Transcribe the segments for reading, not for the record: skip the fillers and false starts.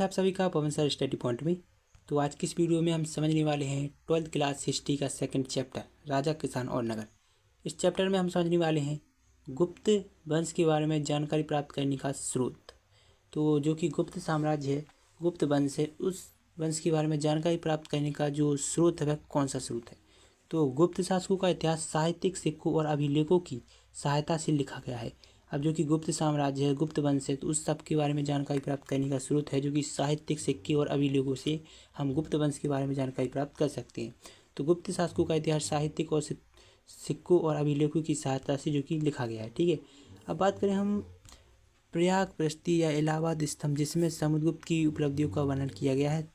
स्वागत है आप सभी का पवन सर स्टडी पॉइंट में। तो आज की इस वीडियो में हम समझने वाले हैं 12th क्लास हिस्ट्री का सेकंड चैप्टर राजा, किसान और नगर। इस चैप्टर में हम समझने वाले हैं गुप्त वंश के बारे में जानकारी प्राप्त करने का स्रोत। तो जो कि गुप्त साम्राज्य है, गुप्त वंश है, उस वंश के बारे में जानकारी प्राप्त करने का जो स्रोत है वह कौन सा स्रोत है। तो गुप्त शासकों का इतिहास साहित्यिक सिक्कों और अभिलेखों की सहायता से लिखा गया है। अब जो कि गुप्त साम्राज्य है, गुप्त वंश है, तो उस सब के बारे में जानकारी प्राप्त करने का स्रोत है जो कि साहित्यिक सिक्के और अभिलेखों से हम गुप्त वंश के बारे में जानकारी प्राप्त कर सकते हैं। तो गुप्त शासकों का इतिहास साहित्यिक और सिक्कों और अभिलेखों की सहायता से जो कि लिखा गया है। ठीक है, अब बात करें हम प्रयाग प्रस्ती या इलाहाबाद स्तंभ, जिसमें समुद्रगुप्त की उपलब्धियों का वर्णन किया गया है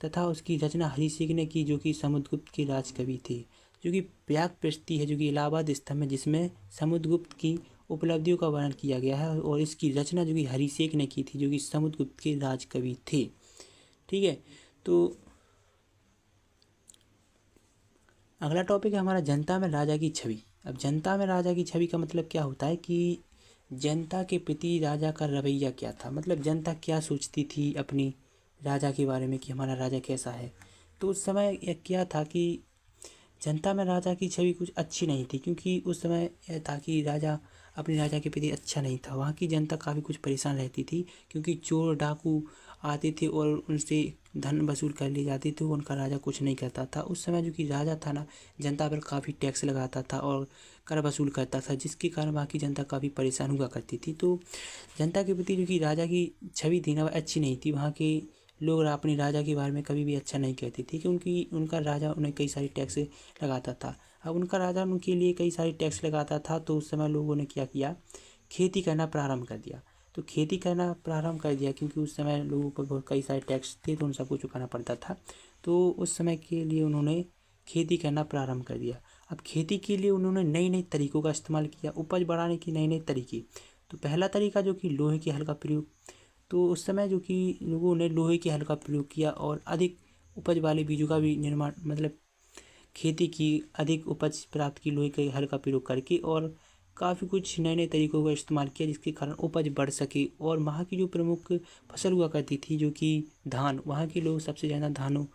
तथा उसकी रचना हरिसिंह ने की, जो कि समुद्रगुप्त के राजकवि थे। जो कि प्रयाग प्रस्ती है जो कि इलाहाबाद स्तंभ है, जिसमें समुद्रगुप्त की उपलब्धियों का वर्णन किया गया है और इसकी रचना जो कि हरिसिंह ने की थी, जो कि समुद्रगुप्त के राजकवि थे। ठीक है, तो अगला टॉपिक है हमारा जनता में राजा की छवि। अब जनता में राजा की छवि का मतलब क्या होता है कि जनता के प्रति राजा का रवैया क्या था, मतलब जनता क्या सोचती थी अपनी राजा के बारे में कि हमारा राजा कैसा है। तो उस समय यह क्या था कि जनता में राजा की छवि कुछ अच्छी नहीं थी, क्योंकि उस समय यह था कि राजा अपने राजा के प्रति अच्छा नहीं था। वहाँ की जनता काफ़ी कुछ परेशान रहती थी, क्योंकि चोर डाकू आते थे और उनसे धन वसूल कर ली जाती थी। उनका राजा कुछ नहीं करता था। उस समय जो कि राजा था ना, जनता पर काफ़ी टैक्स लगाता था और कर वसूल करता था, जिसके कारण वहाँ की जनता काफ़ी परेशान हुआ करती थी। तो जनता के प्रति जो कि राजा की छवि थी ना, वह अच्छी नहीं थी। वहाँ के लोग अपने राजा के बारे में कभी भी अच्छा नहीं कहते थे, क्योंकि उनका राजा उन्हें कई सारी टैक्स लगाता था। अब उनका राजा उनके लिए कई सारे टैक्स लगाता था, तो उस समय लोगों ने क्या किया, खेती करना प्रारंभ कर दिया। तो खेती करना प्रारंभ कर दिया क्योंकि उस समय लोगों पर बहुत कई सारे टैक्स थे, तो उन सबको चुकाना पड़ता था। तो उस समय के लिए उन्होंने खेती करना प्रारंभ कर दिया। अब खेती के लिए उन्होंने नई नई तरीक़ों का इस्तेमाल किया, उपज बढ़ाने की नई नई तरीके। तो पहला तरीका जो कि लोहे के हल का प्रयोग। तो उस समय जो कि लोगों ने लोहे के हल का प्रयोग किया और अधिक उपज वाले बीजों का भी निर्माण, मतलब खेती की, अधिक उपज प्राप्त की लोहे के हल का प्रयोग करके, और काफ़ी कुछ नए नए तरीक़ों का इस्तेमाल किया, जिसके कारण उपज बढ़ सके। और वहाँ की जो प्रमुख फसल हुआ करती थी जो कि धान, वहाँ के लोग सबसे ज़्यादा धानों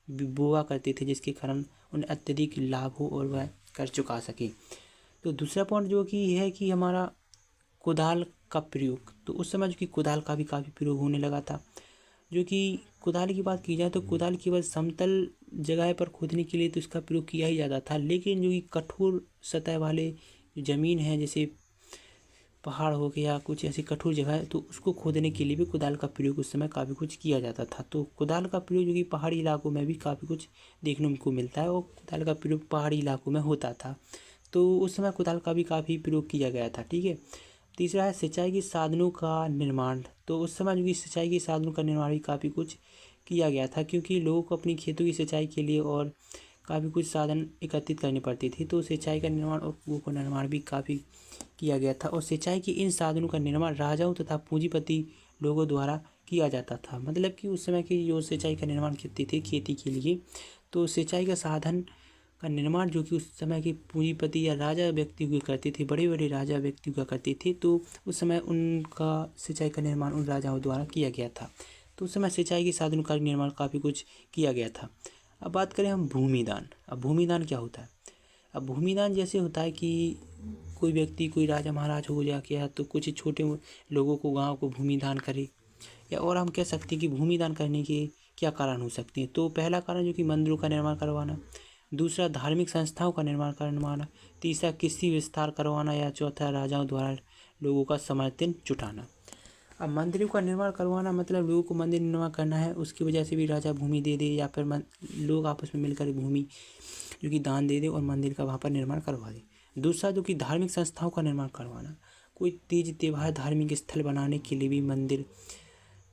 बोआ करते थे, जिसके कारण उन्हें अत्यधिक लाभ हो और वह कर चुका सके। तो दूसरा पॉइंट जो कि है कि हमारा कुदाल का प्रयोग। तो उस समय जो कि कुदाल का भी काफ़ी प्रयोग होने लगा था। जो कि कुदाल की बात की जाए तो कुदाल केवल समतल जगह पर खोदने के लिए तो इसका प्रयोग किया ही जाता था, लेकिन जो कि कठोर सतह वाले ज़मीन है, जैसे पहाड़ हो गया, कुछ ऐसी कठोर जगह है, तो उसको खोदने के लिए भी कुदाल का प्रयोग उस समय काफ़ी कुछ किया जाता था। तो कुदाल का प्रयोग जो कि पहाड़ी इलाकों में भी काफ़ी कुछ देखने को मिलता है, और कुदाल का प्रयोग पहाड़ी इलाकों में होता था। तो उस समय कुदाल का भी काफ़ी प्रयोग किया गया था। ठीक है, तीसरा है सिंचाई के साधनों का निर्माण। तो उस समय जो कि सिंचाई के साधनों का निर्माण भी काफ़ी कुछ किया गया था, क्योंकि लोगों को अपनी खेतों की सिंचाई के लिए और काफ़ी कुछ साधन एकत्रित करने पड़ते थे। तो सिंचाई का निर्माण और कुओं का निर्माण भी काफ़ी किया गया था। और सिंचाई के इन साधनों का निर्माण राजाओं तथा पूंजीपति लोगों द्वारा किया जाता था। मतलब कि उस समय की जो सिंचाई का निर्माण करते थे खेती के लिए, तो सिंचाई का साधन का निर्माण जो कि उस समय के पूंजीपति या राजा व्यक्ति हुआ करते थे, बड़े बड़े राजा व्यक्ति हुआ करते थे, तो उस समय उनका सिंचाई का निर्माण उन राजाओं द्वारा किया गया था। तो उस समय सिंचाई के साधनों का निर्माण काफ़ी कुछ किया गया था। अब बात करें हम भूमिदान। अब भूमिदान क्या होता है। अब भूमिदान जैसे होता है कि कोई व्यक्ति, कोई राजा महाराज हो जा गया, तो कुछ छोटे लोगों को, गाँव को भूमिदान करे, या और हम कह सकते हैं कि भूमिदान करने के क्या कारण हो सकते हैं। तो पहला कारण जो कि मंदिरों का निर्माण करवाना, दूसरा धार्मिक संस्थाओं का निर्माण करवाना, तीसरा कृषि विस्तार करवाना, या चौथा राजाओं द्वारा लोगों का समर्थन जुटाना। अब मंदिरों का निर्माण करवाना मतलब लोगों को मंदिर निर्माण करना है, उसकी वजह से भी राजा भूमि दे दे, या फिर लोग आपस में मिलकर भूमि जो कि दान दे दे और मंदिर का वहाँ पर निर्माण करवा दे। दूसरा जो कि धार्मिक संस्थाओं का निर्माण करवाना, कोई तीज त्योहार, धार्मिक स्थल बनाने के लिए भी, मंदिर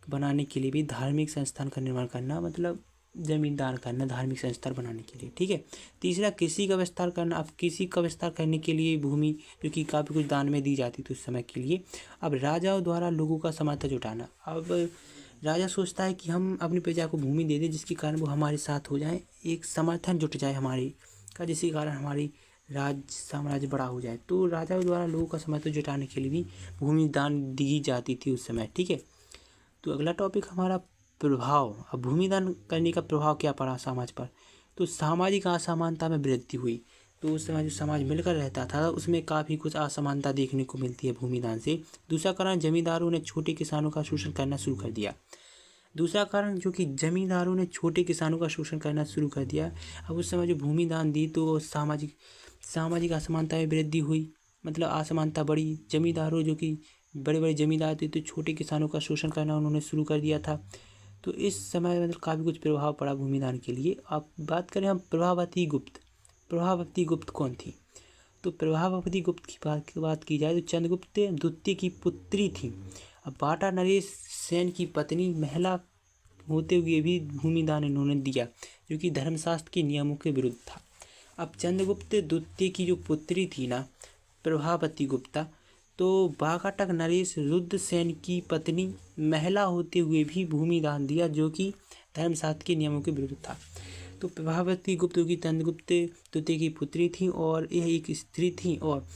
बनाने के लिए भी धार्मिक संस्थान का निर्माण करना, मतलब जमीन दान करना धार्मिक संस्थान बनाने के लिए। ठीक है, तीसरा कृषि का विस्तार करना। अब कृषि का विस्तार करने के लिए भूमि जो कि काफ़ी कुछ दान में दी जाती थी उस समय के लिए। अब राजाओं द्वारा लोगों का समर्थन जुटाना। अब राजा सोचता है कि हम अपनी प्रजा को भूमि दे दें, जिसके कारण वो हमारे साथ हो जाए, एक समर्थन जुट जाए हमारे का, जिसके कारण हमारी राज्य साम्राज्य बड़ा हो जाए। तो राजाओं द्वारा लोगों का समर्थन जुटाने के लिए भी भूमि दान दी जाती थी उस समय। ठीक है, तो अगला टॉपिक हमारा प्रभाव, अब भूमिदान करने का प्रभाव क्या पड़ा समाज पर, तो सामाजिक असमानता में वृद्धि हुई। तो उस समय जो समाज मिलकर रहता था उसमें काफ़ी कुछ असमानता देखने को मिलती है भूमिदान से। दूसरा कारण, जमींदारों ने छोटे किसानों का शोषण करना शुरू कर दिया। दूसरा कारण जो कि जमींदारों ने छोटे किसानों का शोषण करना शुरू कर दिया। अब उस समय जो भूमिदान दी तो सामाजिक असमानता में वृद्धि हुई, मतलब असमानता बढ़ी। जमींदारों जो कि बड़े बड़े जमींदार थे तो छोटे किसानों का शोषण करना उन्होंने शुरू कर दिया था। तो इस समय मतलब काफ़ी कुछ प्रभाव पड़ा भूमिदान के लिए। अब बात करें हम प्रभावती गुप्त कौन थी, तो प्रभावती गुप्त की बात की जाए तो चंद्रगुप्त द्वितीय की पुत्री थी। अब बाटा नरेश सेन की पत्नी, महिला होते हुए भी भूमिदान इन्होंने दिया जो कि धर्मशास्त्र के नियमों के विरुद्ध था। अब चंद्रगुप्त द्वितीय की जो पुत्री थी ना प्रभावती गुप्ता, तो बाकाटक नरेश रुद्रसेन की पत्नी, महिला होते हुए भी भूमिदान दिया जो कि धर्मशास्त्र के नियमों के विरुद्ध था। तो प्रभावती गुप्त की चंद्रगुप्त द्वितीय की पुत्री थी और यह एक स्त्री थी और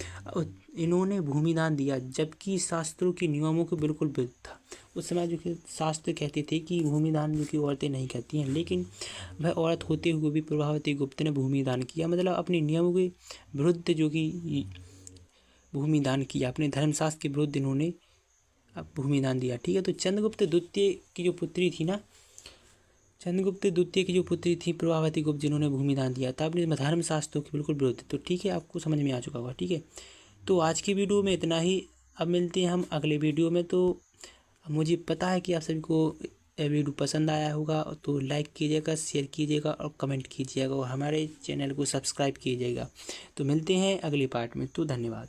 इन्होंने भूमिदान दिया जबकि शास्त्रों के नियमों के बिल्कुल विरुद्ध था। उस समय जो कि शास्त्र कहते थे कि भूमिदान जो कि औरतें नहीं करती हैं, लेकिन वह औरत होते हुए भी प्रभावती गुप्त ने भूमिदान किया, मतलब अपने नियमों के विरुद्ध जो कि भूमिदान किया, अपने धर्मशास्त्र के विरुद्ध इन्होंने भूमिदान दिया। ठीक है, तो चंद्रगुप्त द्वितीय की जो पुत्री थी प्रभावती गुप्त, जिन्होंने भूमिदान दिया था अपने धर्मशास्त्रों के बिल्कुल विरुद्ध। तो ठीक है, आपको समझ में आ चुका होगा। ठीक है, तो आज की वीडियो में इतना ही। अब मिलते हैं हम अगले वीडियो में। तो मुझे पता है कि आप सभी को यह वीडियो पसंद आया होगा, तो लाइक कीजिएगा, शेयर कीजिएगा और कमेंट कीजिएगा और हमारे चैनल को सब्सक्राइब कीजिएगा। तो मिलते हैं अगले पार्ट में। तो धन्यवाद।